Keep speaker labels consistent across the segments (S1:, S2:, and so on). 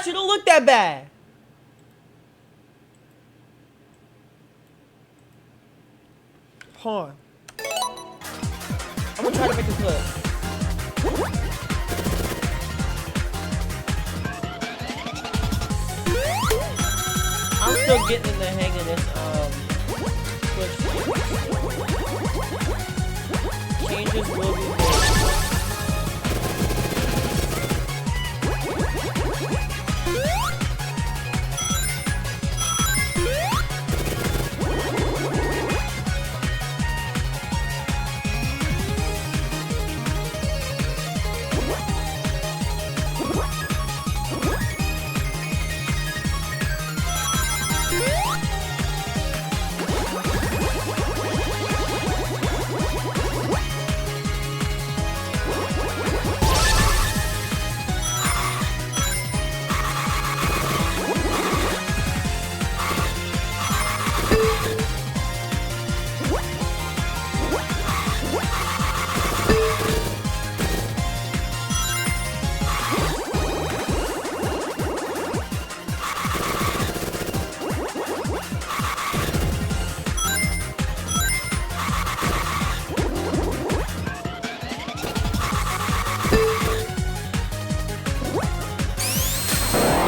S1: actually don't look that bad. Hold on. I'm gonna try to make a clip. I'm still getting in the hang of this Twitch. Changes will be made.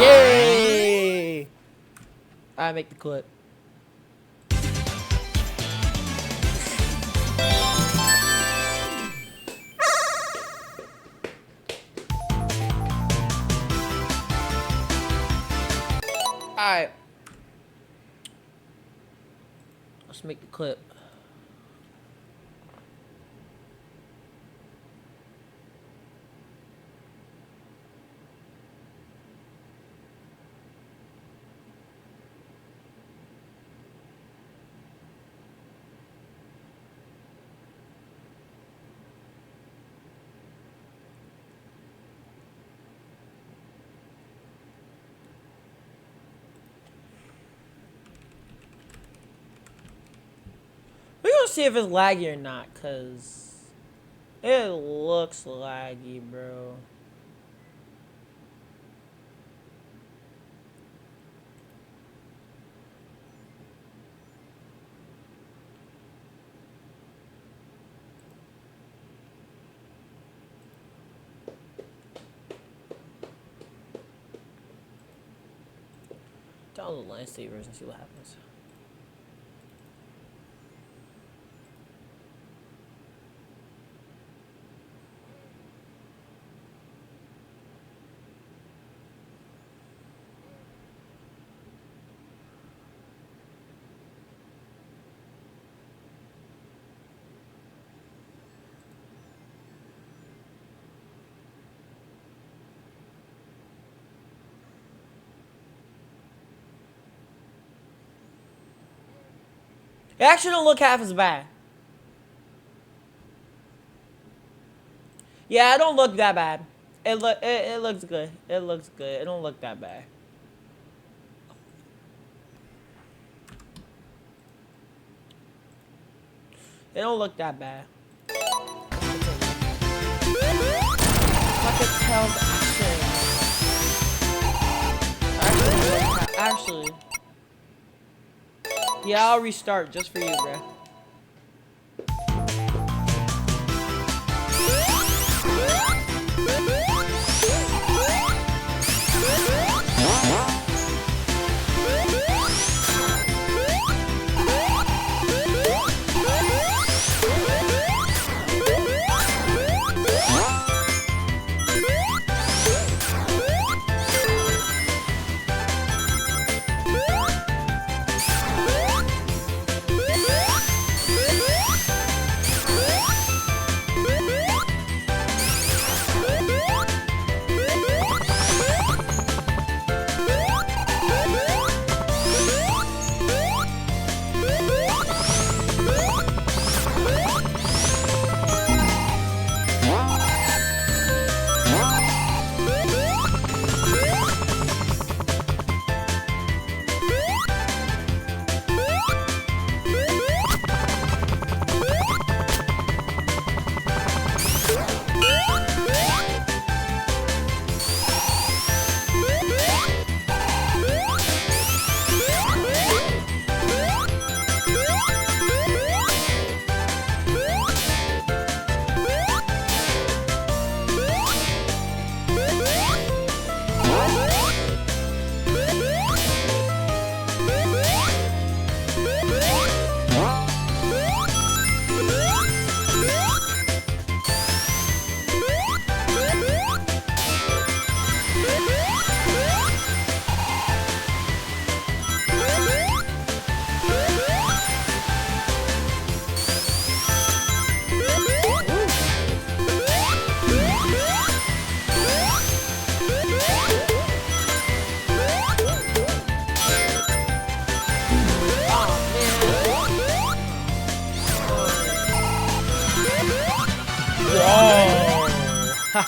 S1: Yay! I make the clip. Alright. Let's make the clip. We're gonna see if it's laggy or not, cause it looks laggy, bro. Download the lightsabers and see what happens. It actually don't look half as bad. Yeah, it don't look that bad. It looks good. It looks good. It don't look that bad. It don't look that bad. Pocket Tails action. Actually. Yeah, I'll restart just for you, bruh.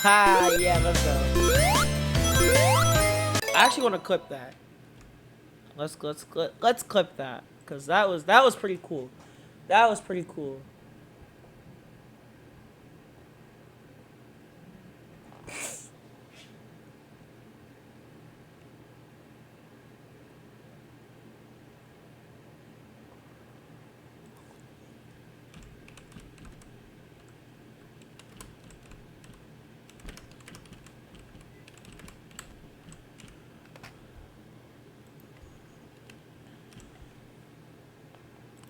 S1: Yeah, let's go. I actually want to clip that. Let's clip that, cause that was pretty cool. That was pretty cool.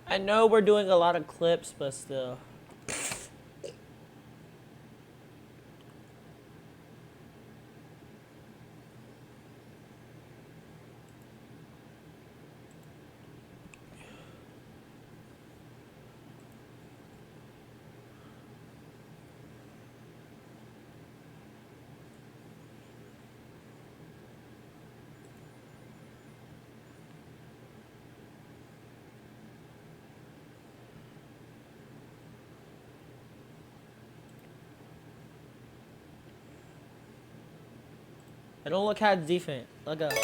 S1: I know we're doing a lot of clips, but still. I don't look how defense. Let go. Okay,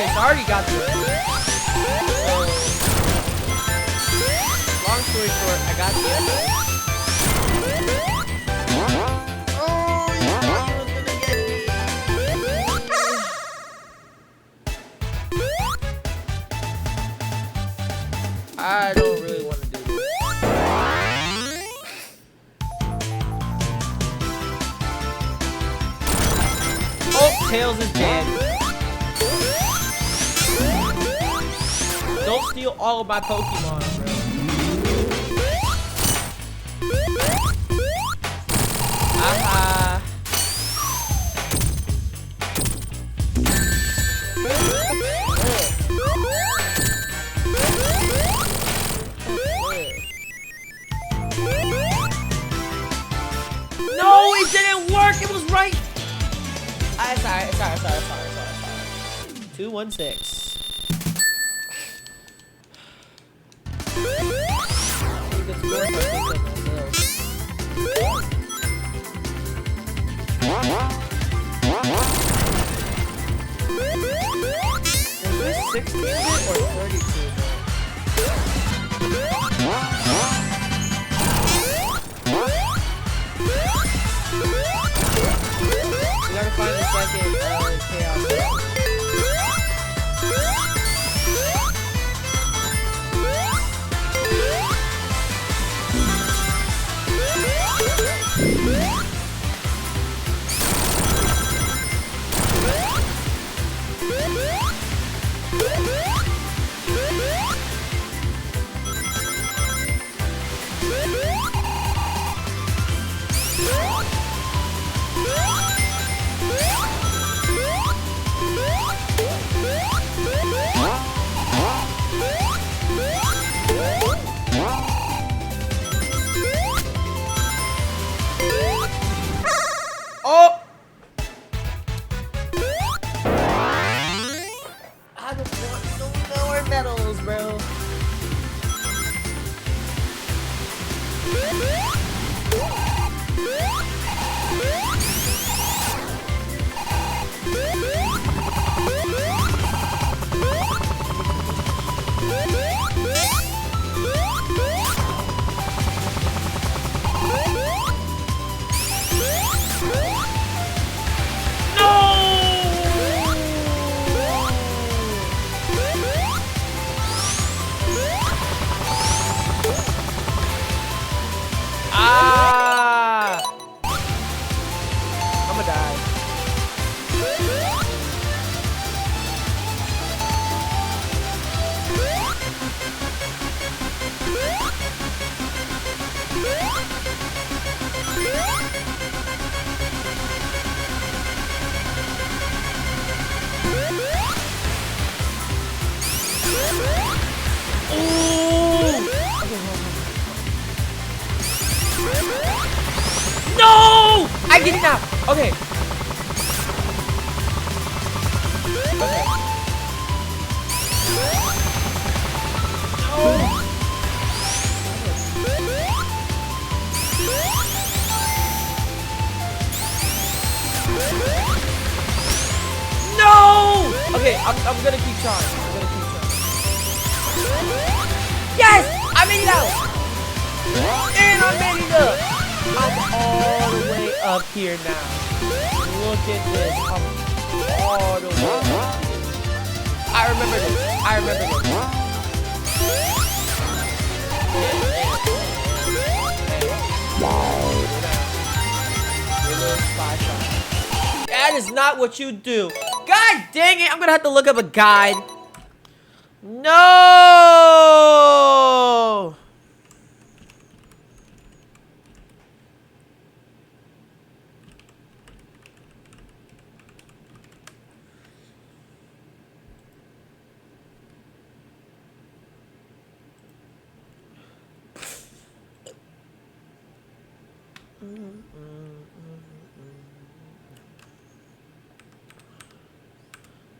S1: so I already got this. So, long story short, I got the I don't really want to do this. Oh, Tails is dead. Don't steal all of my Pokemon, bro. Aha. No, it didn't work. It was right. Sorry. 216. Is this 16-bit or 32-bit? We gotta find the second chaos. Oh! I don't want no more medals, bro. I get it now. Okay. Okay. No! Okay, I'm gonna keep trying. I'm gonna keep trying. Yes! I made it out! And I made it up! I'm all the way up here now. Look at this. I'm all the way up here. I remember this. I remember this. That is not what you do. God dang it, I'm gonna have to look up a guide. No!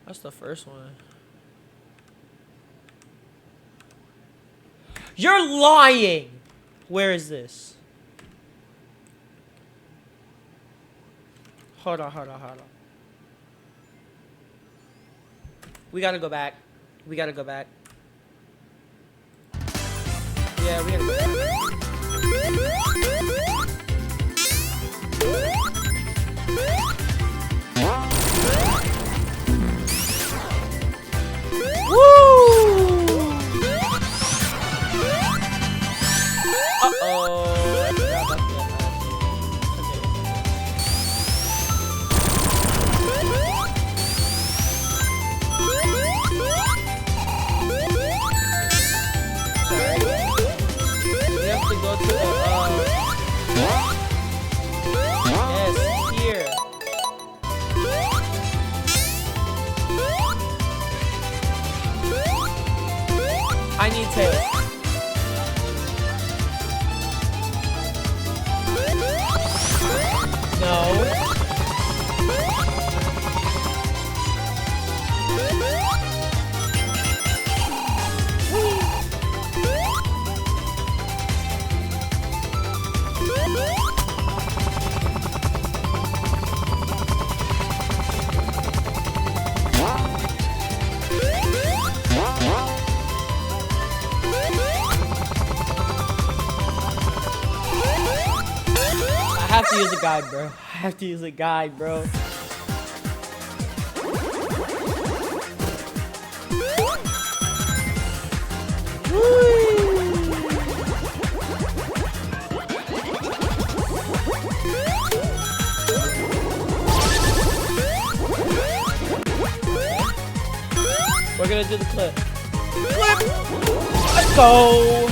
S1: That's the first one. You're lying! Where is this? Hold on. We gotta go back. Yeah, we gotta go back. I need tail. No. I have to use a guide, bro. We're gonna do the clip. Let's go.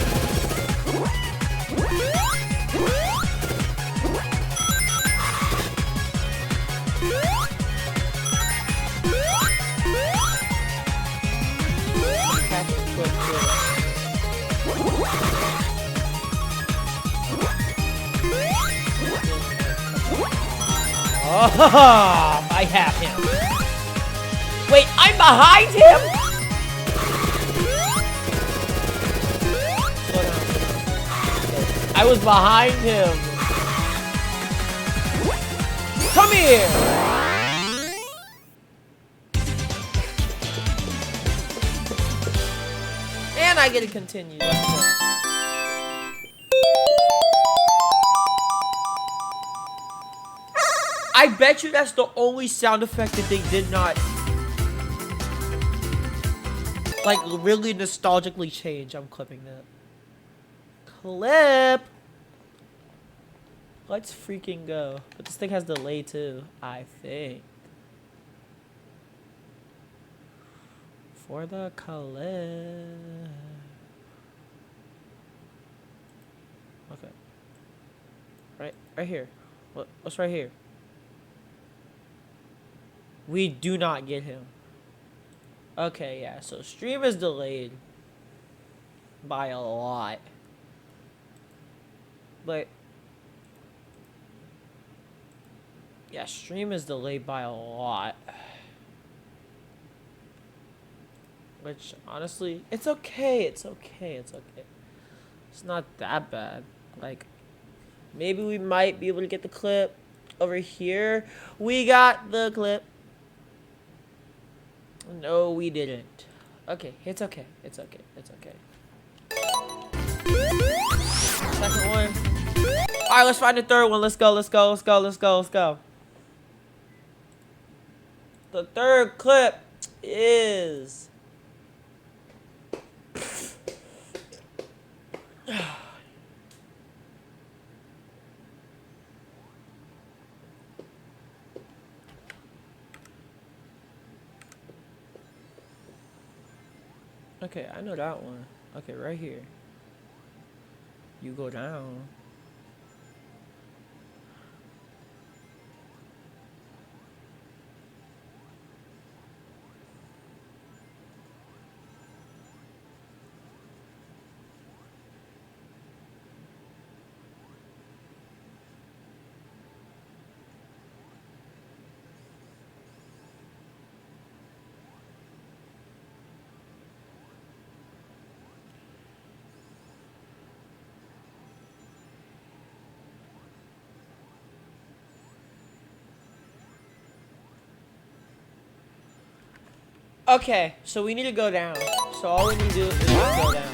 S1: Oh, I have him. Wait, I'm behind him? I was behind him. Come here. And I get to continue. Let's go. I bet you that's the only sound effect that they did not, like, really nostalgically change. I'm clipping that. Clip! Let's freaking go. But this thing has delay too, I think. For the clip. Okay. Right here. What's right here? We do not get him. Okay, yeah, so stream is delayed by a lot. But Yeah, stream is delayed by a lot. Which, honestly, it's okay. It's okay. It's okay. It's not that bad. Like, maybe we might be able to get the clip over here. We got the clip. No, we didn't. Okay, it's okay. It's okay. It's okay. Second one. Alright, let's find the third one. Let's go, let's go, let's go, let's go, let's go. The third clip is... Okay, I know that one. Okay, right here. You go down. Okay, so we need to go down. So all we need to do is just go down.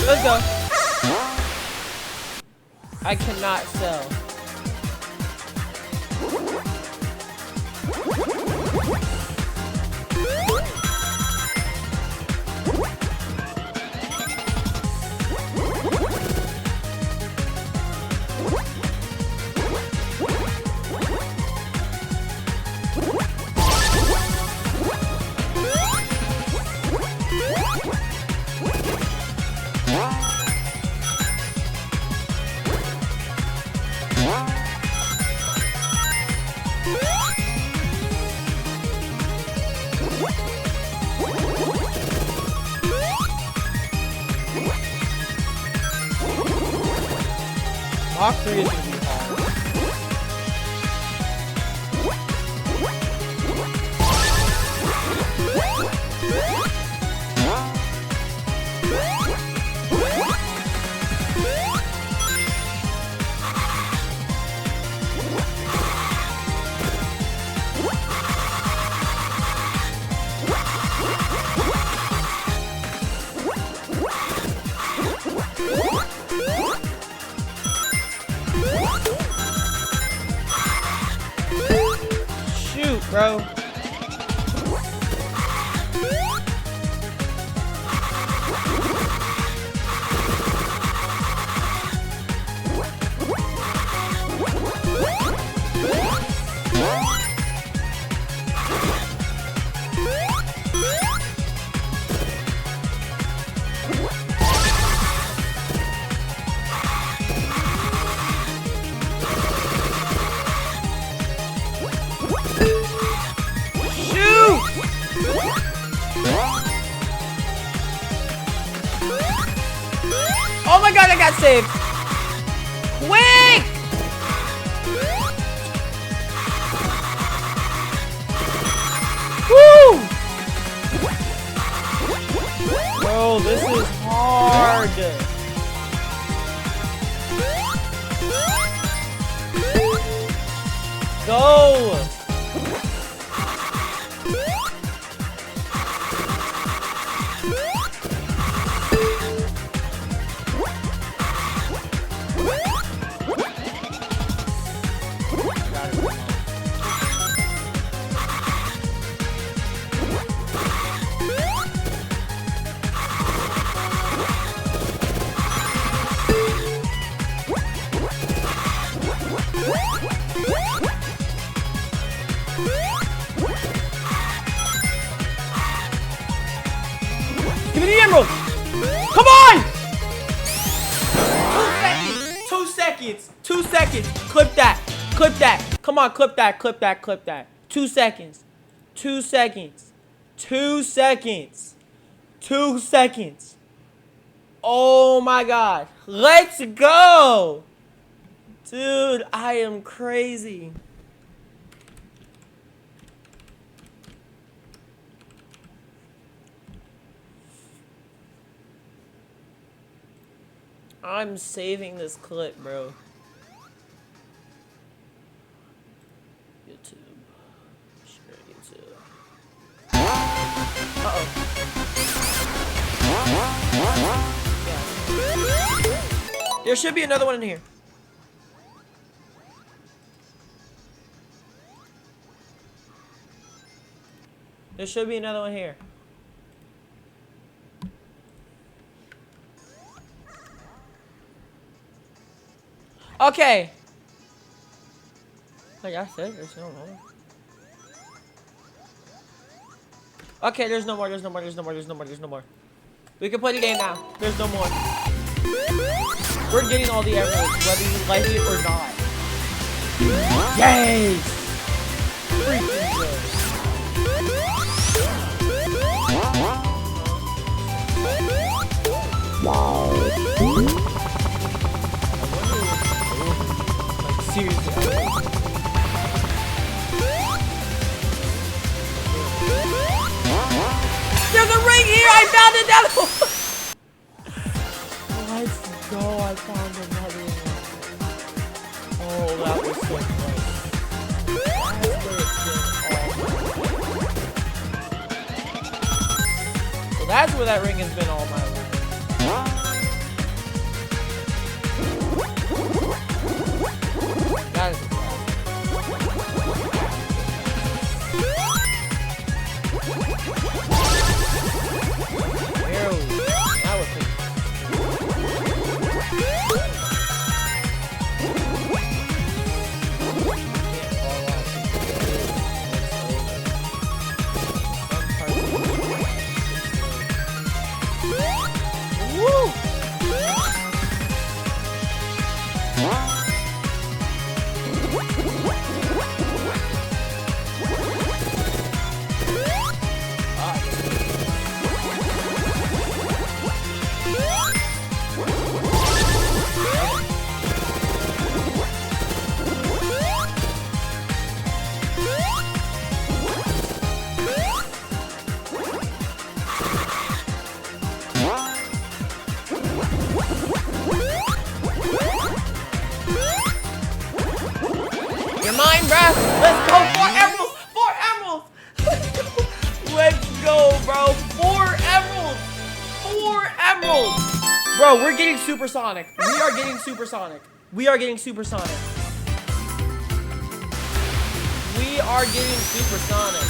S1: Let's go. I cannot sell. Mach 3 is gonna be hard. Shoot, bro. Oh my god, I got saved! Quick! Woo! Bro, this is hard. Go! Give me the emerald! Come on! 2 seconds. 2 seconds. Clip that. Clip that. Come on, clip that. Clip that. Clip that. 2 seconds. 2 seconds. 2 seconds. 2 seconds. Oh my god. Let's go! Dude, I am crazy. I'm saving this clip, bro. YouTube. Share YouTube. Uh-oh. Yeah. There should be another one in here. There should be another one here. Okay. Like I said, there's no more. Okay, there's no more, there's no more, there's no more, there's no more, there's no more. We can play the game now. There's no more. We're getting all the emeralds, whether you like it or not. Yay! Freaking good. Wow. Like, seriously. There's a ring here! I found another one! Let's go, I found another one. Oh, that was so close. So that's where that ring has been all my life. That is a fact. That was it. Woo! You're mine, bruh. Let's go. 4 emeralds. 4 emeralds. Let's go, bro. 4 emeralds. 4 emeralds. Bro, we're getting supersonic. We are getting supersonic. We are getting supersonic. We are getting supersonic.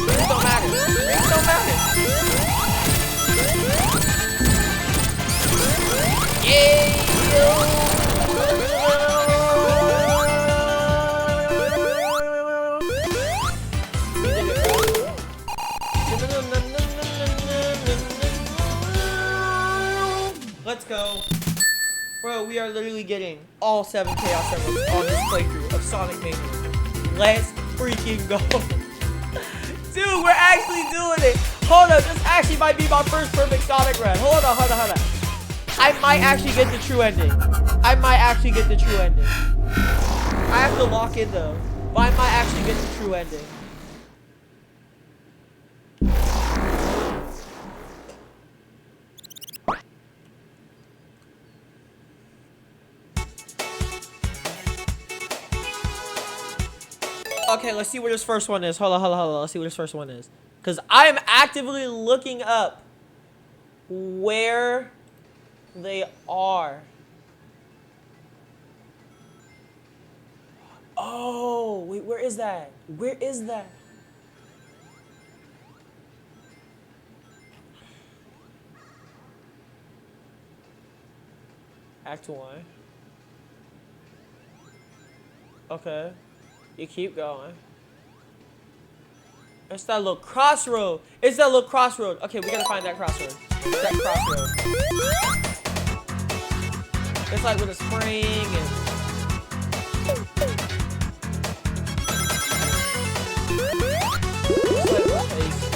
S1: Rings don't matter. Rings don't matter. Yeah. Let's go. Bro, we are literally getting all 7 Chaos Emeralds on this playthrough of Sonic Mania. Let's freaking go. Dude, we're actually doing it. Hold up, this actually might be my first perfect Sonic run. Hold on, hold on, hold on. I might actually get the true ending. I might actually get the true ending. I have to lock in though. But I might actually get the true ending. Okay, let's see where this first one is. Hold on, hold on, hold on. Let's see where this first one is. Because I am actively looking up where they are. Oh, wait, where is that? Where is that? Act 1. Okay. You keep going. It's that little crossroad. It's that little crossroad. Okay, we gotta find that crossroad. That crossroad. It's like with a spring and... It's like with a spring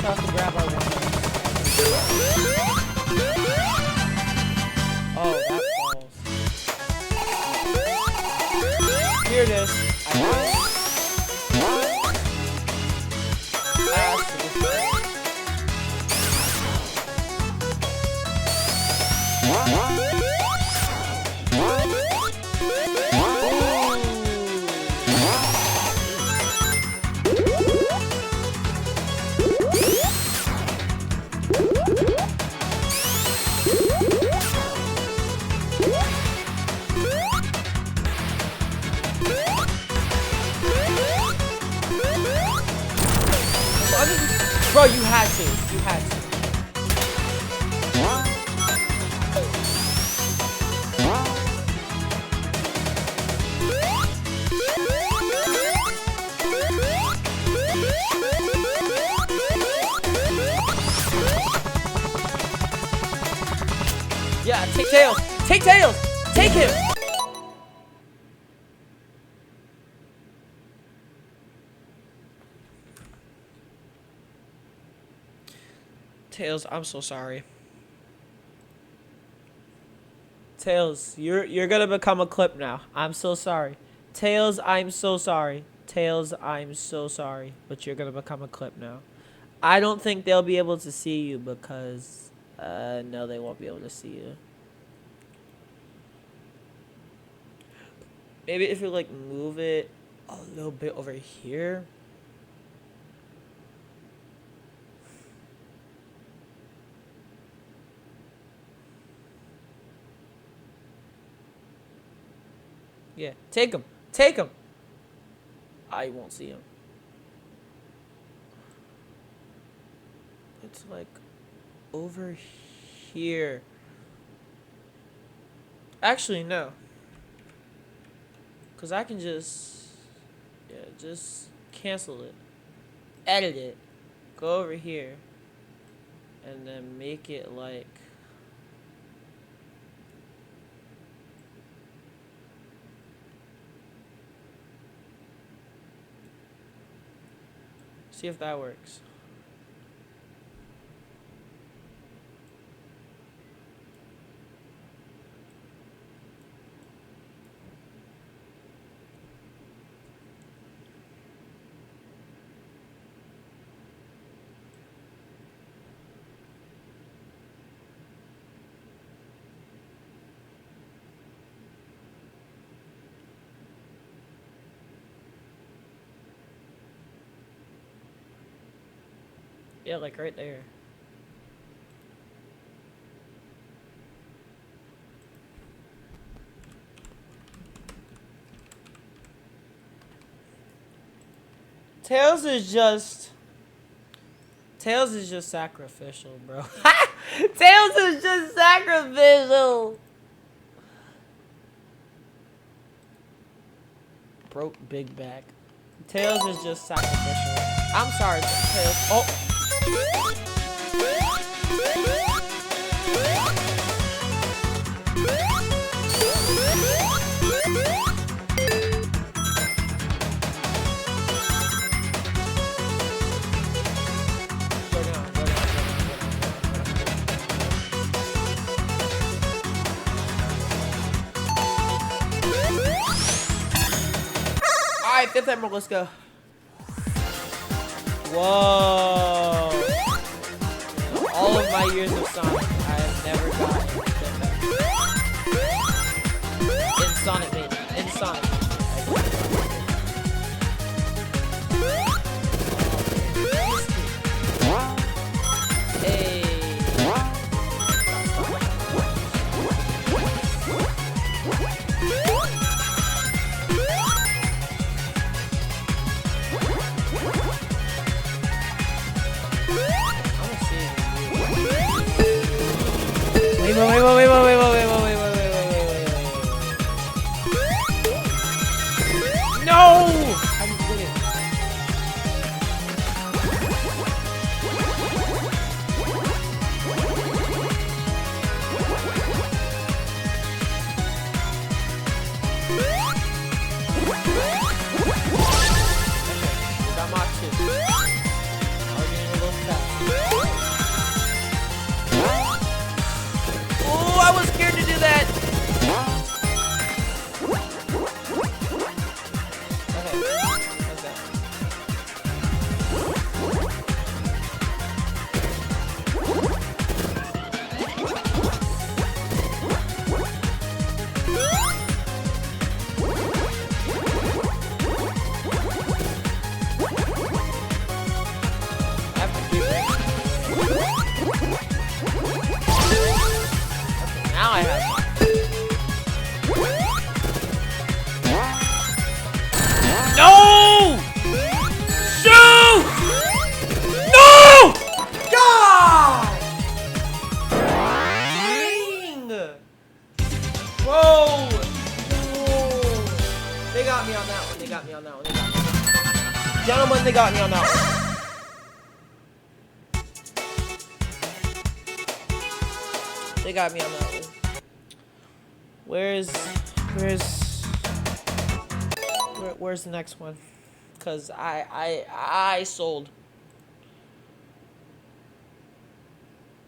S1: have to grab our one. Oh, that falls. Here it is. I got it. Bro, you had to. You had to. Yeah, take Tails. Take Tails. Take him. Tails, I'm so sorry. Tails, you're gonna become a clip now. I'm so sorry. Tails, I'm so sorry. Tails, I'm so sorry. But you're gonna become a clip now. I don't think they'll be able to see you because no, they won't be able to see you. Maybe if you like move it a little bit over here. Yeah, take him. Take him. I won't see him. It's like over here. Actually, no. Because I can just, yeah, just cancel it. Edit it. Go over here. And then make it like... See if that works. Yeah, like right there. Tails is just sacrificial, bro. Tails is just sacrificial. Broke big back. Tails is just sacrificial. I'm sorry, Tails. Oh. Alright, 5th emerald, let's go. Whoa. All of my years of Sonic, I have never gotten 5th emerald. In Sonic, baby. In Sonic. No! I just did it. Got my shit. Now we're getting a little fast. Oh, I was scared to do that. Now I have mine. No! Shoot! No! God! Dang! Whoa! Whoa! They got me on that one. They got me on that one. They got me on that one. Gentlemen, they got me on that one. They got me on that one. Where's the next one? Cause I sold.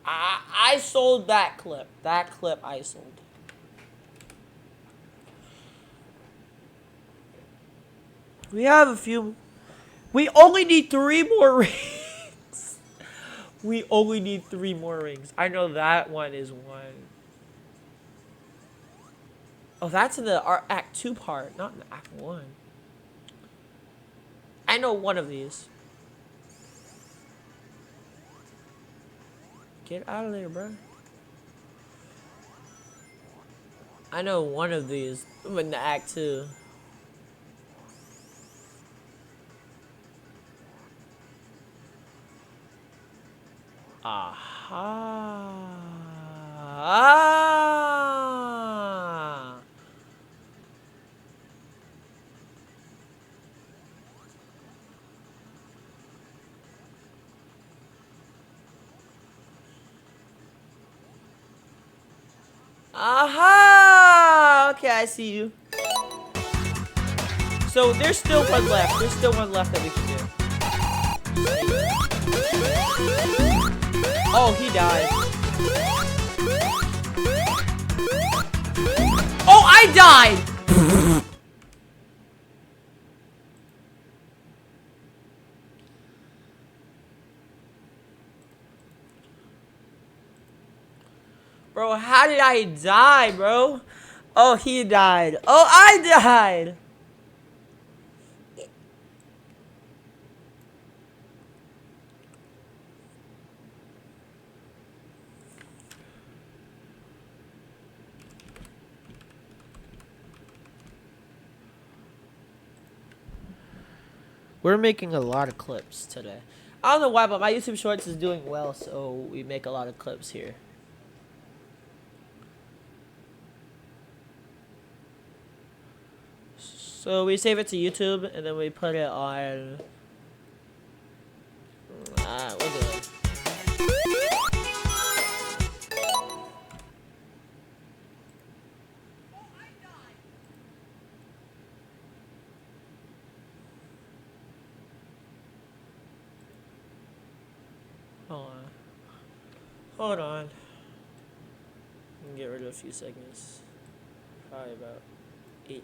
S1: I sold that clip. That clip I sold. We have a few. We only need 3 more rings. We only need 3 more rings. I know that one is one. Oh, that's in the Act 2 part, not in the Act 1. I know one of these. Get out of there, bro. I know one of these in the Act 2. Aha. Ah. Aha! Okay, I see you. So there's still one left. There's still one left that we can do. Oh, he died. Oh, I died! Bro, how did I die, bro? Oh, he died. Oh, I died! We're making a lot of clips today. I don't know why, but my YouTube Shorts is doing well, so we make a lot of clips here. So we save it to YouTube, and then we put it on... we'll do it. Hold on. Hold on. I can get rid of a few segments. Probably about 18.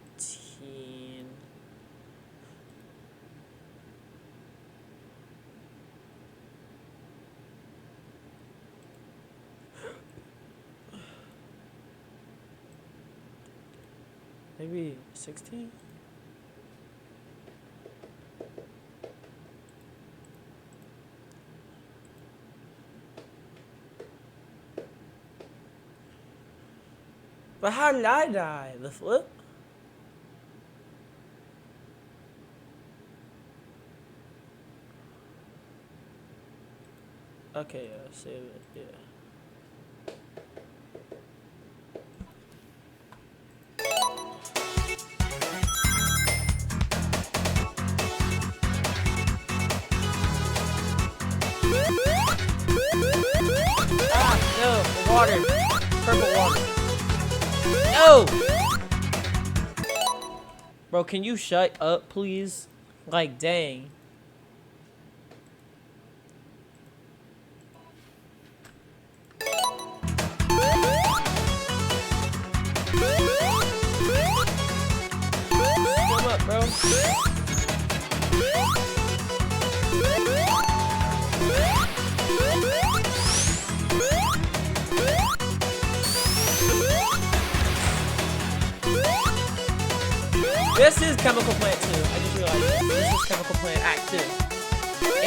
S1: Maybe 16? But how did I die? The flip? Okay, yeah, save it, yeah. Ah, no, the water. Purple water. No! Bro, can you shut up, please? Like, dang. Come up, bro. This is Chemical Plant 2. I just realized this. This is Chemical Plant Act 2.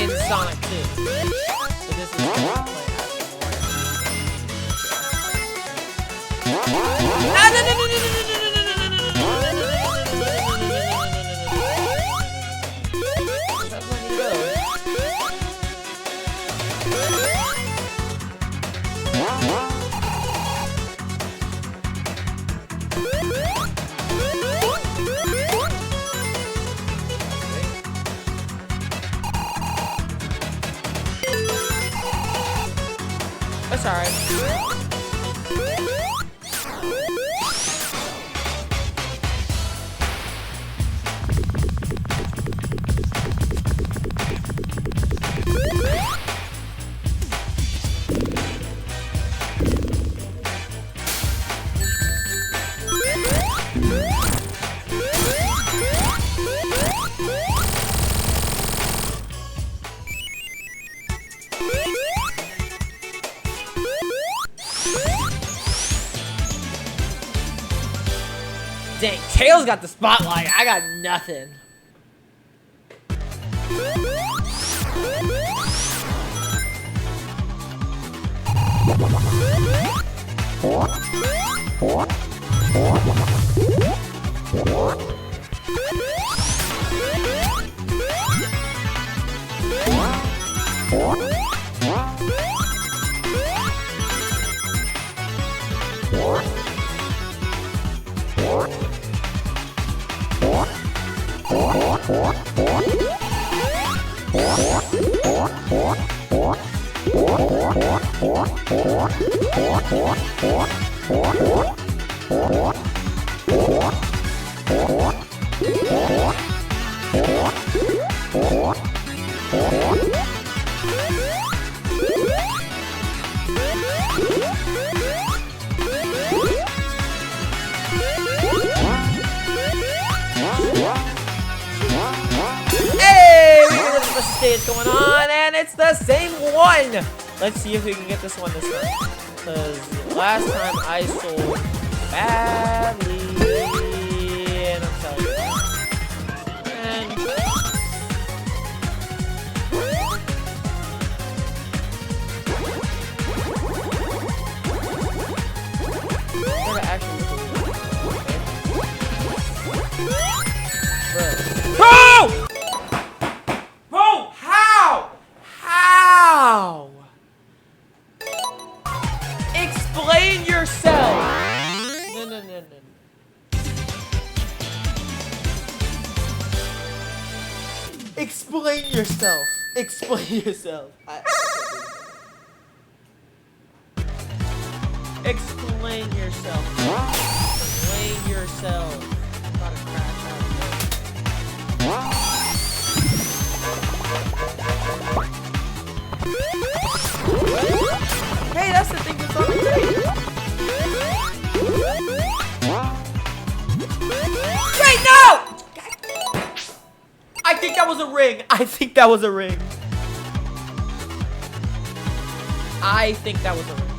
S1: In Sonic 2. So this is Chemical Plant Act 1. No, no, no, no, no, no, no, no, no, no, no, no, no, that's alright. Dang, Tails got the spotlight. I got nothing. Stage going on, and it's the same one. Let's see if we can get this one this time, because last time I sold badly, and I'm telling you. And what actually? Bro! Explain yourself! No, no, no, no. Explain yourself. Explain yourself. Explain yourself. Explain yourself. I'm about to crash out here. Hey, that's the thing that's on the screen. Wait, no! I think that was a ring. I think that was a ring. I think that was a ring.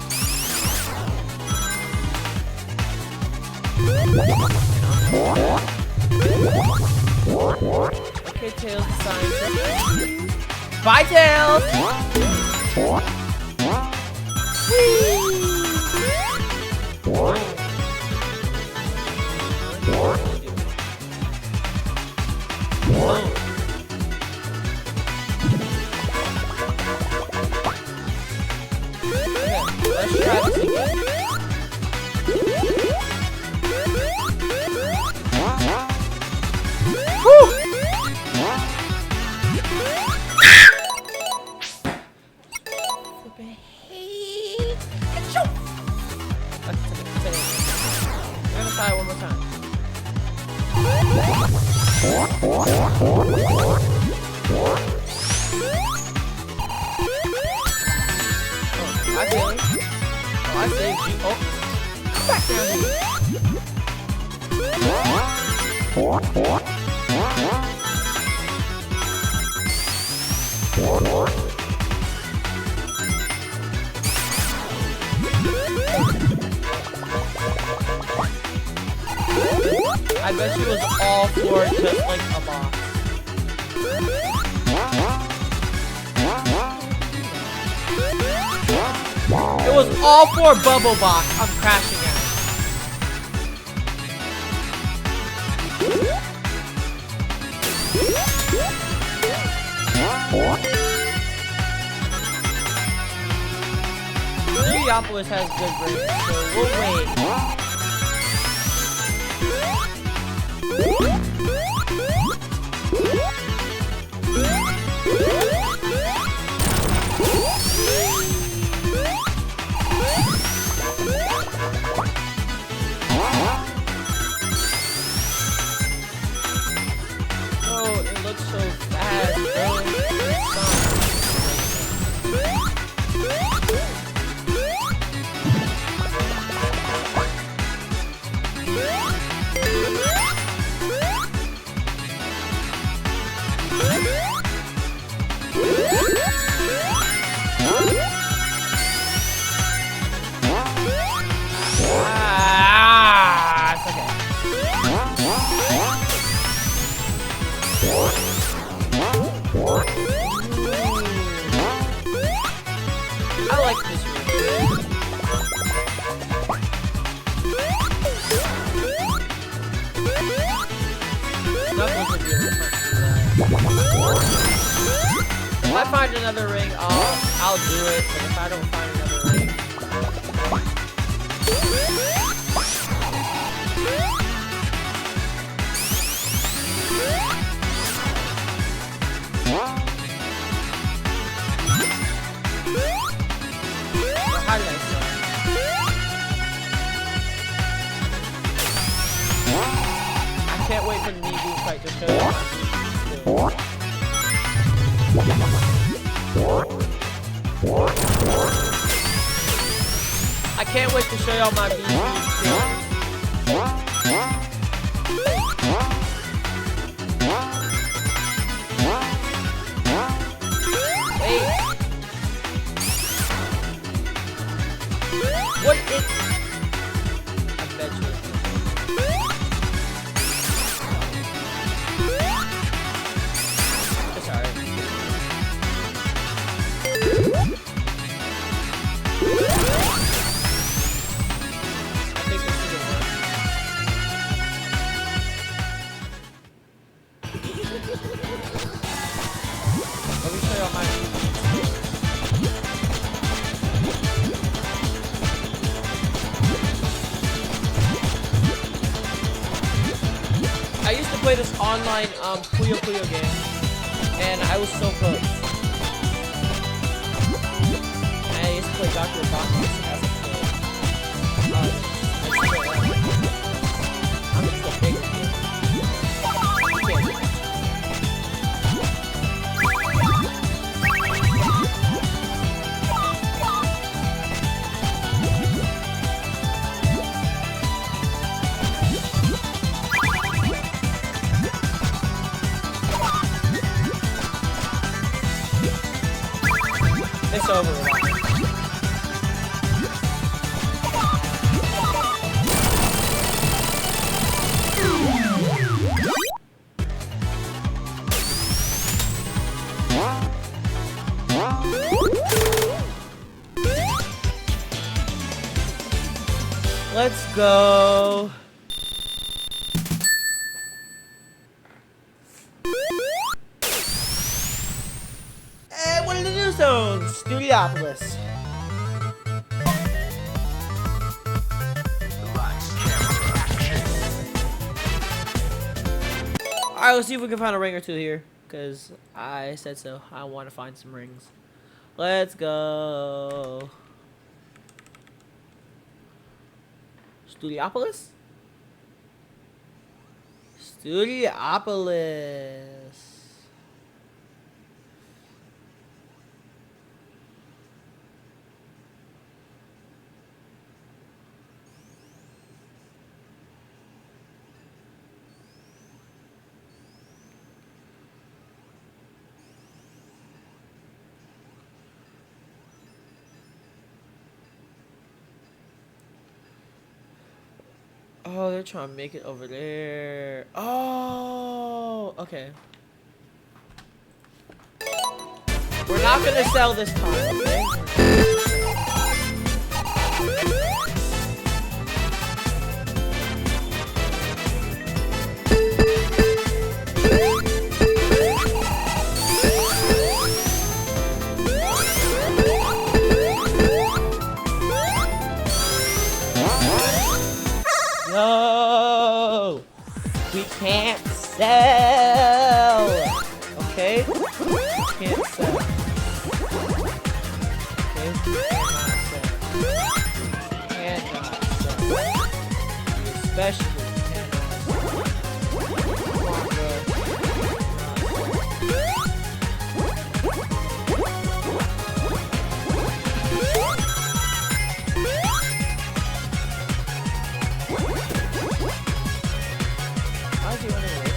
S1: Okay, Tails, sign. Bye, Tails! I saved. Oh, I saved you. Oh, come back down here. I bet she was all for just like a box. It was all for Bubble Box. I'm crashing out. Maniyaaaaaaaaaa has good grades, so we'll wait. Oh, it looks so fast, bro. It's okay. I like this room. Knuckles will be able to punch through that. If I find another ring, I'll do it. But if I don't find another ring, how did I start? I can't wait for the knee boot fight to show you. I can't wait to show y'all my BB skills. Wait. What is... I bet you. It's alright. I think this is a one. Let me show y'all my... I used to play this online Puyo Puyo game, and I was so close. And I used to play Dr. Robotnik as a kid. I'm just a bigger kid. It's over. Let's go. And one of the new zones, Studiopolis. Alright, let's see if we can find a ring or two here. Because I said so. I want to find some rings. Let's go. Studiopolis? Studiopolis. Oh, they're trying to make it over there. Oh, okay. We're not gonna sell this time, okay? No, we can't sell. Okay, we can't sell. Okay, we cannot sell. Especially cannot sell. Come on, bro. How's he running away?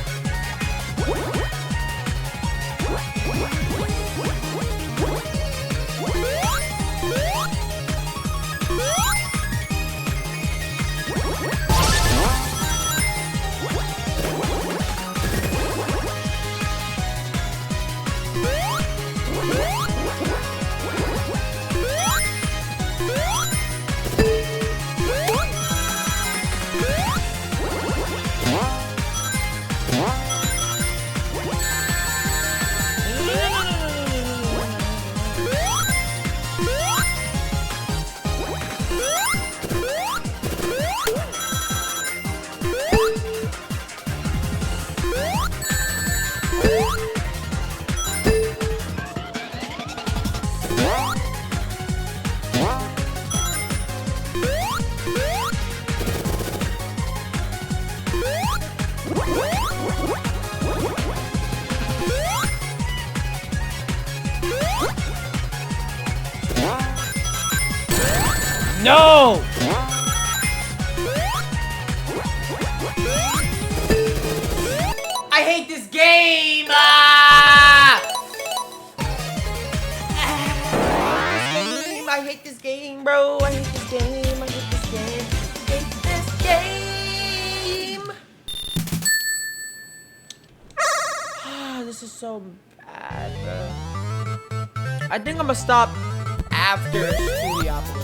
S1: No! I hate this game! I hate this game, bro. I hate this game. I hate this game. I hate this game. This is so bad, bro. I think I'm gonna stop after Studiopolis.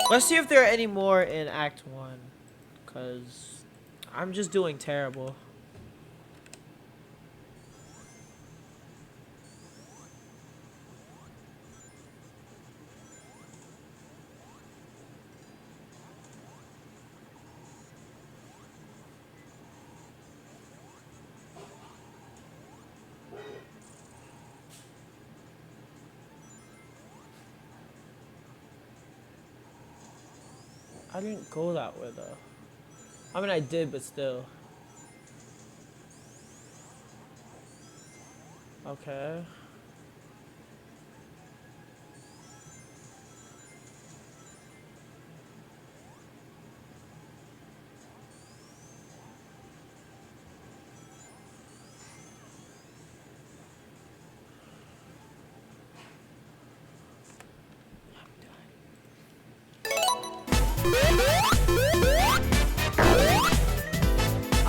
S1: Let's see if there are any more in Act 1, because I'm just doing terrible. I didn't go that way though. I mean, I did, but still. Okay.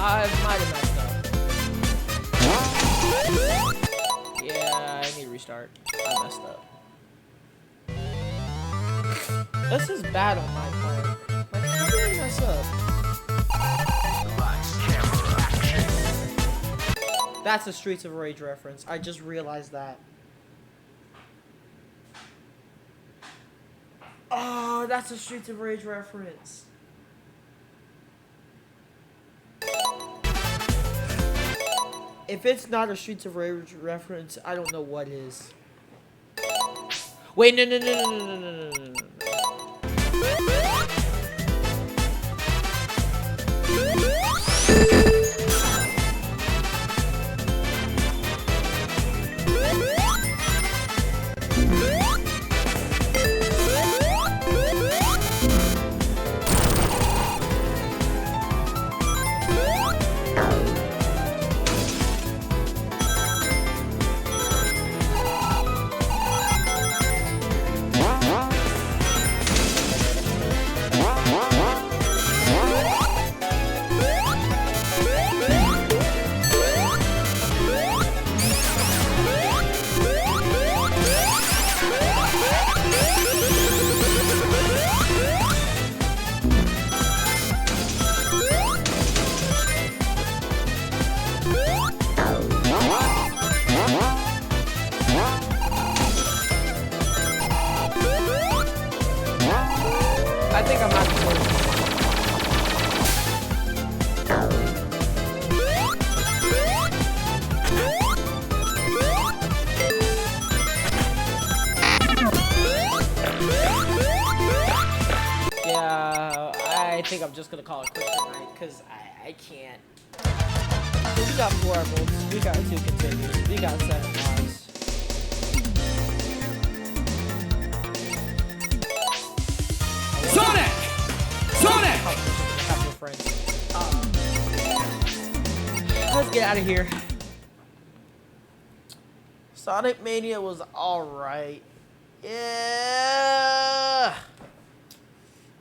S1: I might have messed up. Yeah, I need to restart. I messed up. This is bad on my part. Like, how did I mess up? That's a Streets of Rage reference. I just realized that. Oh, that's a Streets of Rage reference. If it's not a Streets of Rage reference, I don't know what is. Wait, no, no, no, no, no, no, no, no, no. I think I'm not close. Yeah, I think I'm just gonna call it quits tonight because I can't. We got 4 emeralds, we got 2 continues, we got 7 lives.
S2: Sonic! Sonic!
S1: Have your friends. Let's get out of here. Sonic Mania was alright. Yeah.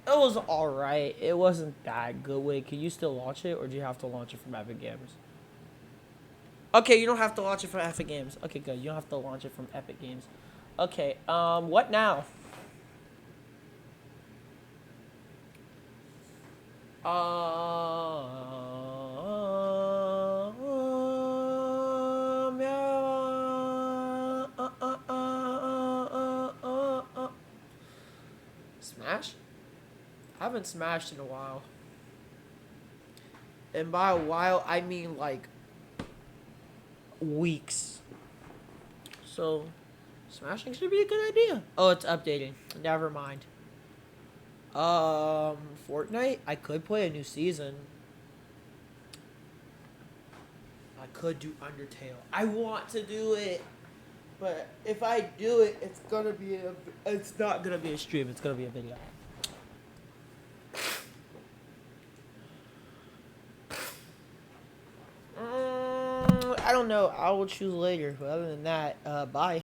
S1: It was alright. It wasn't that good. Wait, can you still launch it, or do you have to launch it from Epic Games? Okay, you don't have to launch it from Epic Games. Okay, good. You don't have to launch it from Epic Games. Okay, what now? Smash? I haven't smashed in a while. And by a while, I mean like weeks. So, smashing should be a good idea. Oh, it's updating. Never mind. Fortnite? I could play a new season. I could do Undertale. I want to do it. But if I do it, it's gonna be it's not gonna be a stream, it's gonna be a video. I don't know. I will choose later. But other than that, bye.